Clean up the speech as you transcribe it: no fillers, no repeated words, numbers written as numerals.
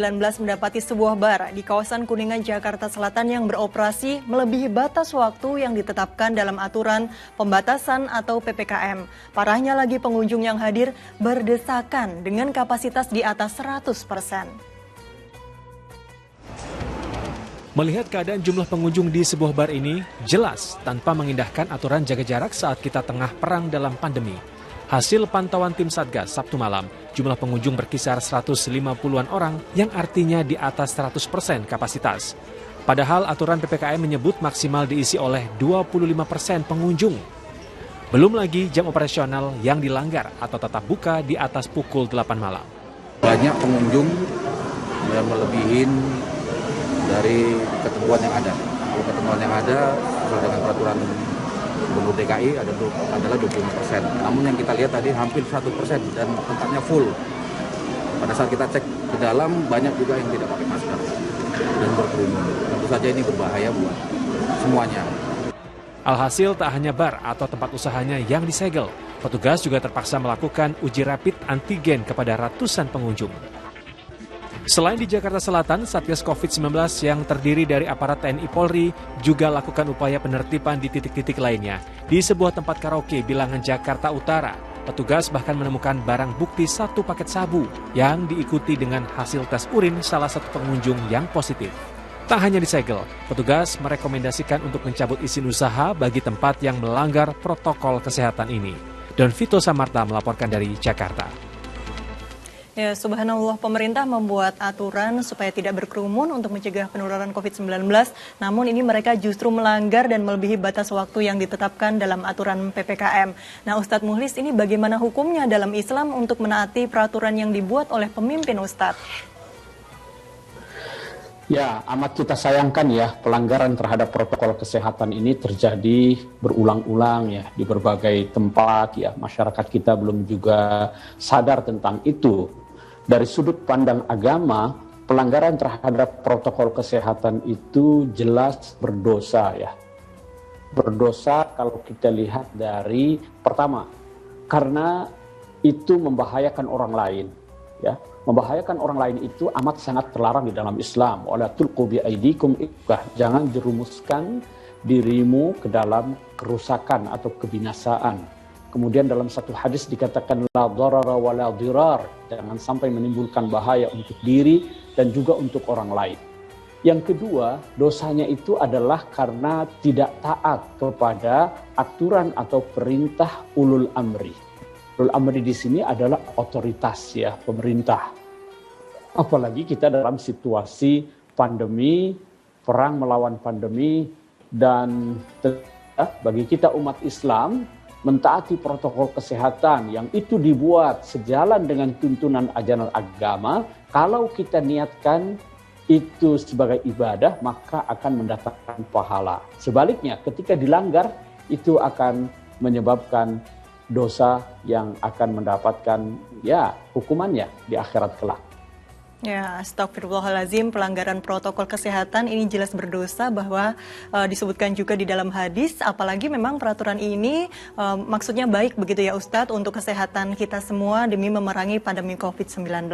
19 mendapati sebuah bar di kawasan Kuningan, Jakarta Selatan yang beroperasi melebihi batas waktu yang ditetapkan dalam aturan pembatasan atau PPKM. Parahnya lagi pengunjung yang hadir berdesakan dengan kapasitas di atas 100%. Melihat keadaan jumlah pengunjung di sebuah bar ini jelas tanpa mengindahkan aturan jaga jarak saat kita tengah perang dalam pandemi. Hasil pantauan tim Satgas Sabtu malam, jumlah pengunjung berkisar 150-an orang yang artinya di atas 100% kapasitas. Padahal aturan PPKM menyebut maksimal diisi oleh 25% pengunjung. Belum lagi jam operasional yang dilanggar atau tetap buka di atas pukul 8 malam. Banyak pengunjung yang melebihin dari ketentuan yang ada. Kalau ketentuan yang ada sesuai dengan peraturan Gubernur DKI adalah 25%. Namun yang kita lihat tadi hampir 100% dan tempatnya full. Pada saat kita cek ke dalam banyak juga yang tidak pakai masker dan berkerumun. Tentu saja ini berbahaya buat semuanya. Alhasil tak hanya bar atau tempat usahanya yang disegel, petugas juga terpaksa melakukan uji rapid antigen kepada ratusan pengunjung. Selain di Jakarta Selatan, Satgas COVID-19 yang terdiri dari aparat TNI Polri juga lakukan upaya penertiban di titik-titik lainnya. Di sebuah tempat karaoke bilangan Jakarta Utara, petugas bahkan menemukan barang bukti 1 paket sabu yang diikuti dengan hasil tes urin salah satu pengunjung yang positif. Tak hanya disegel, petugas merekomendasikan untuk mencabut izin usaha bagi tempat yang melanggar protokol kesehatan ini. Don Vito Samarta melaporkan dari Jakarta. Ya, subhanallah, pemerintah membuat aturan supaya tidak berkerumun untuk mencegah penularan COVID-19. Namun ini mereka justru melanggar dan melebihi batas waktu yang ditetapkan dalam aturan PPKM. Nah, Ustadz Muhlis, ini bagaimana hukumnya dalam Islam untuk menaati peraturan yang dibuat oleh pemimpin, Ustadz? Ya, amat kita sayangkan ya, pelanggaran terhadap protokol kesehatan ini terjadi berulang-ulang ya di berbagai tempat ya. Masyarakat kita belum juga sadar tentang itu. Dari sudut pandang agama, pelanggaran terhadap protokol kesehatan itu jelas berdosa ya. Berdosa kalau kita lihat dari pertama, karena itu membahayakan orang lain ya. Membahayakan orang lain itu amat sangat terlarang di dalam Islam. Wala tulqu bi aidikum ikkah. Jangan jerumuskan dirimu ke dalam kerusakan atau kebinasaan. Kemudian dalam satu hadis dikatakan la dharara wa la dirar. Jangan sampai menimbulkan bahaya untuk diri dan juga untuk orang lain. Yang kedua, dosanya itu adalah karena tidak taat kepada aturan atau perintah ulul amri. Ulul amri di sini adalah otoritas ya, pemerintah. Apalagi kita dalam situasi pandemi, perang melawan pandemi, dan bagi kita umat Islam mentaati protokol kesehatan yang itu dibuat sejalan dengan tuntunan ajaran agama. Kalau kita niatkan itu sebagai ibadah, maka akan mendatangkan pahala. Sebaliknya, ketika dilanggar, itu akan menyebabkan dosa yang akan mendapatkan ya hukumannya di akhirat kelak. Ya, astagfirullahaladzim, pelanggaran protokol kesehatan ini jelas berdosa bahwa disebutkan juga di dalam hadis, apalagi memang peraturan ini maksudnya baik begitu ya Ustadz untuk kesehatan kita semua demi memerangi pandemi COVID-19.